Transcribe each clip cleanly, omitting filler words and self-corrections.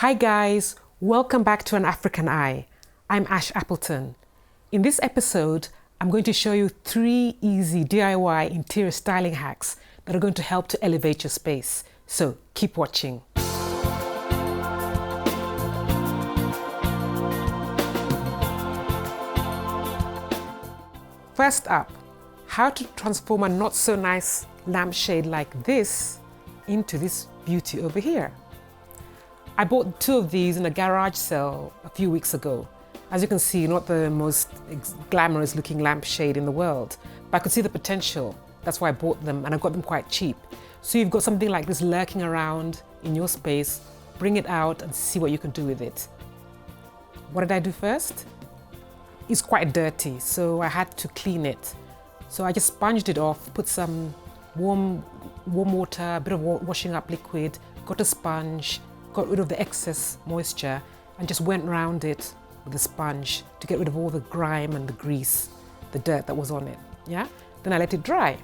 Hi guys, welcome back to An African Eye. I'm Ash Appleton. In this episode, I'm going to show you 3 easy DIY interior styling hacks that are going to help to elevate your space. So keep watching. First up, how to transform a not so nice lampshade like this into this beauty over here. I bought 2 of these in a garage sale a few weeks ago. As you can see, not the most glamorous looking lampshade in the world, but I could see the potential. That's why I bought them, and I got them quite cheap. So you've got something like this lurking around in your space, bring it out and see what you can do with it. What did I do first? It's quite dirty, so I had to clean it. So I just sponged it off, put some warm water, a bit of washing up liquid, got a sponge, got rid of the excess moisture and just went around it with a sponge to get rid of all the grime and the grease, the dirt that was on it, yeah? Then I let it dry.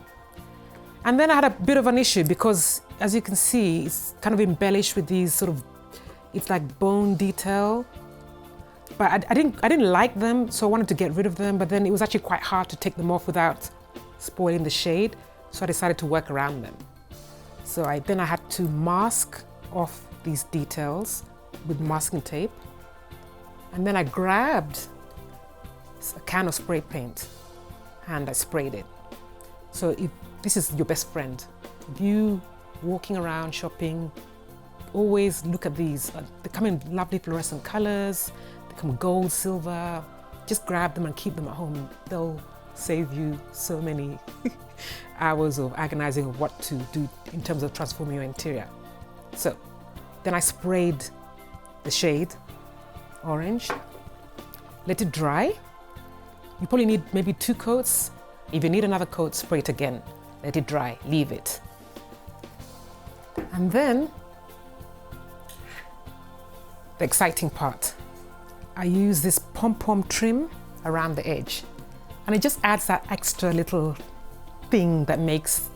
And then I had a bit of an issue because, as you can see, it's kind of embellished with these sort of, it's like bone detail. But I didn't like them, so I wanted to get rid of them, but then it was actually quite hard to take them off without spoiling the shade, so I decided to work around them. So then I had to mask off these details with masking tape, and then I grabbed a can of spray paint and I sprayed it. So if this is your best friend, if you walking around shopping, always look at these. They come in lovely fluorescent colors, they come gold, silver. Just grab them and keep them at home. They'll save you so many hours of agonizing of what to do in terms of transforming your interior. So then I sprayed the shade orange, let it dry. You probably need maybe 2 coats. If you need another coat, spray it again. Let it dry, leave it. And then, the exciting part. I use this pom-pom trim around the edge. And it just adds that extra little thing that makes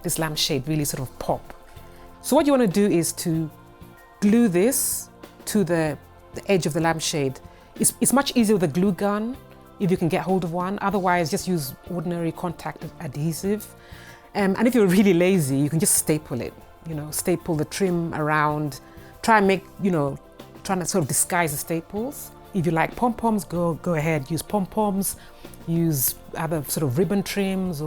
this lampshade really sort of pop. So what you want to do is to glue this to the edge of the lampshade. It's much easier with a glue gun if you can get hold of one. Otherwise, just use ordinary contact adhesive. And if you're really lazy, you can just staple it. You know, staple the trim around. Try and make, trying to sort of disguise the staples. If you like pom-poms, go ahead. Use pom-poms. Use other sort of ribbon trims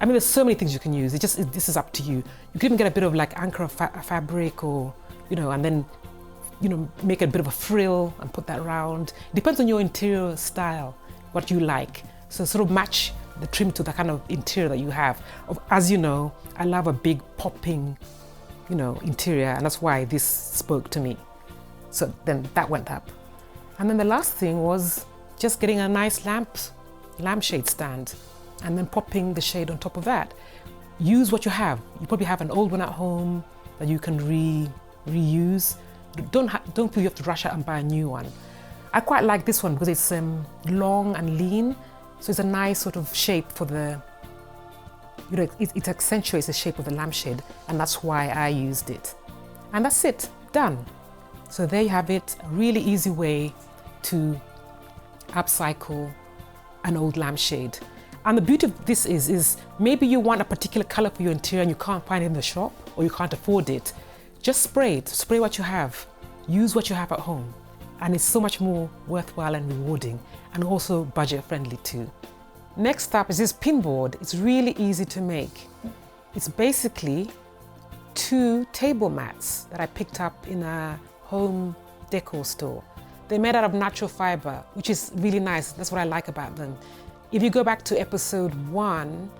there's so many things you can use. This is up to you. You can even get a bit of like anchor fabric or, and then, make a bit of a frill and put that around. Depends on your interior style, what you like. So sort of match the trim to the kind of interior that you have. As you know, I love a big popping, interior, and that's why this spoke to me. So then that went up. And then the last thing was just getting a nice lampshade stand and then popping the shade on top of that. Use what you have. You probably have an old one at home that you can reuse. Don't feel you have to rush out and buy a new one. I quite like this one because it's long and lean, so it's a nice sort of shape for the, it accentuates the shape of the lampshade, and that's why I used it. And that's it, done. So there you have it, a really easy way to upcycle an old lampshade. And the beauty of this is maybe you want a particular color for your interior and you can't find it in the shop or you can't afford it. Just spray it, spray what you have, use what you have at home. And it's so much more worthwhile and rewarding, and also budget friendly too. Next up is this pin board. It's really easy to make. It's basically 2 table mats that I picked up in a home decor store. They're made out of natural fiber, which is really nice. That's what I like about them. If you go back to episode 1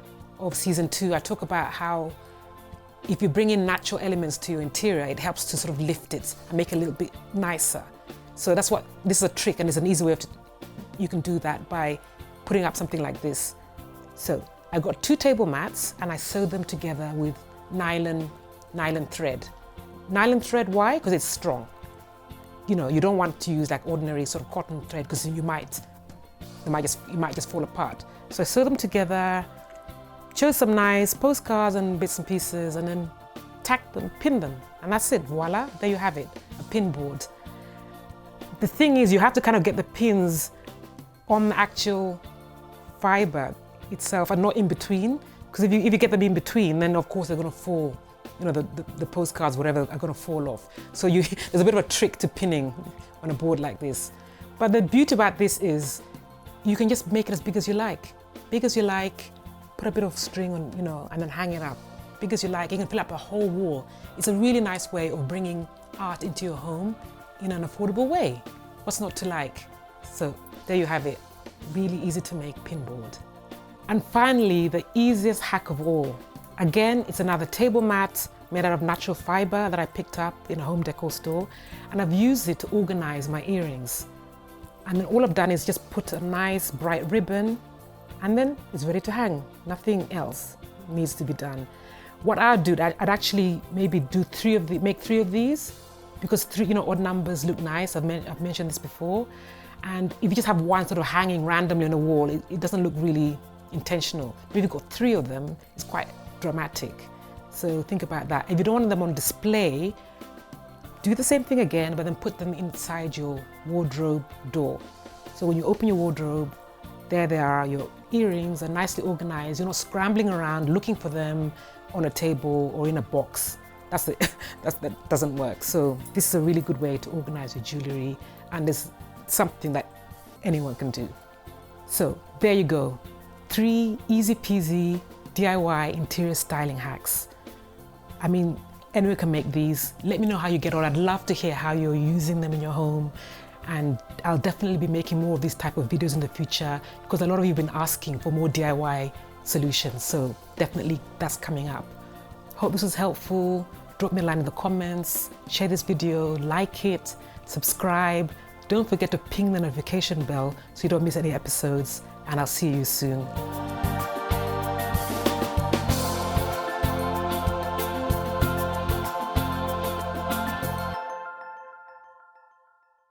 of season 2, I talk about how if you bring in natural elements to your interior, it helps to sort of lift it and make it a little bit nicer. So this is a trick, and it's an easy way you can do that by putting up something like this. So I got 2 table mats and I sewed them together with nylon thread. Nylon thread, why? Because it's strong. You don't want to use like ordinary sort of cotton thread because you might just fall apart. So I sewed them together, chose some nice postcards and bits and pieces, and then tack them, pin them, and that's it. Voila, there you have it. A pin board. The thing is, you have to kind of get the pins on the actual fiber itself and not in between, because if you get them in between, then of course they're going to fall. You know, the postcards, whatever, are going to fall off. So there's a bit of a trick to pinning on a board like this. But the beauty about this is you can just make it as big as you like. Big as you like, put a bit of string on, you know, and then hang it up. Big as you like, you can fill up a whole wall. It's a really nice way of bringing art into your home in an affordable way. What's not to like? So there you have it. Really easy to make pin board. And finally, the easiest hack of all. Again, it's another table mat made out of natural fiber that I picked up in a home decor store, and I've used it to organize my earrings. And then all I've done is just put a nice bright ribbon, and then it's ready to hang. Nothing else needs to be done. What I'd do, I'd actually maybe do make three of these, because three, you know, odd numbers look nice. I've mentioned this before. And if you just have one sort of hanging randomly on a wall, it doesn't look really intentional. But if you've got three of them, it's quite dramatic. So think about that. If you don't want them on display, do the same thing again, but then put them inside your wardrobe door. So when you open your wardrobe, there they are, your earrings are nicely organized. You're not scrambling around looking for them on a table or in a box. That doesn't work. So this is a really good way to organize your jewelry, and it's something that anyone can do. So there you go. 3 easy peasy DIY interior styling hacks. I mean, anyone can make these. Let me know how you get on. I'd love to hear how you're using them in your home. And I'll definitely be making more of these type of videos in the future, because a lot of you have been asking for more DIY solutions. So definitely that's coming up. Hope this was helpful. Drop me a line in the comments, share this video, like it, subscribe. Don't forget to ping the notification bell so you don't miss any episodes, and I'll see you soon.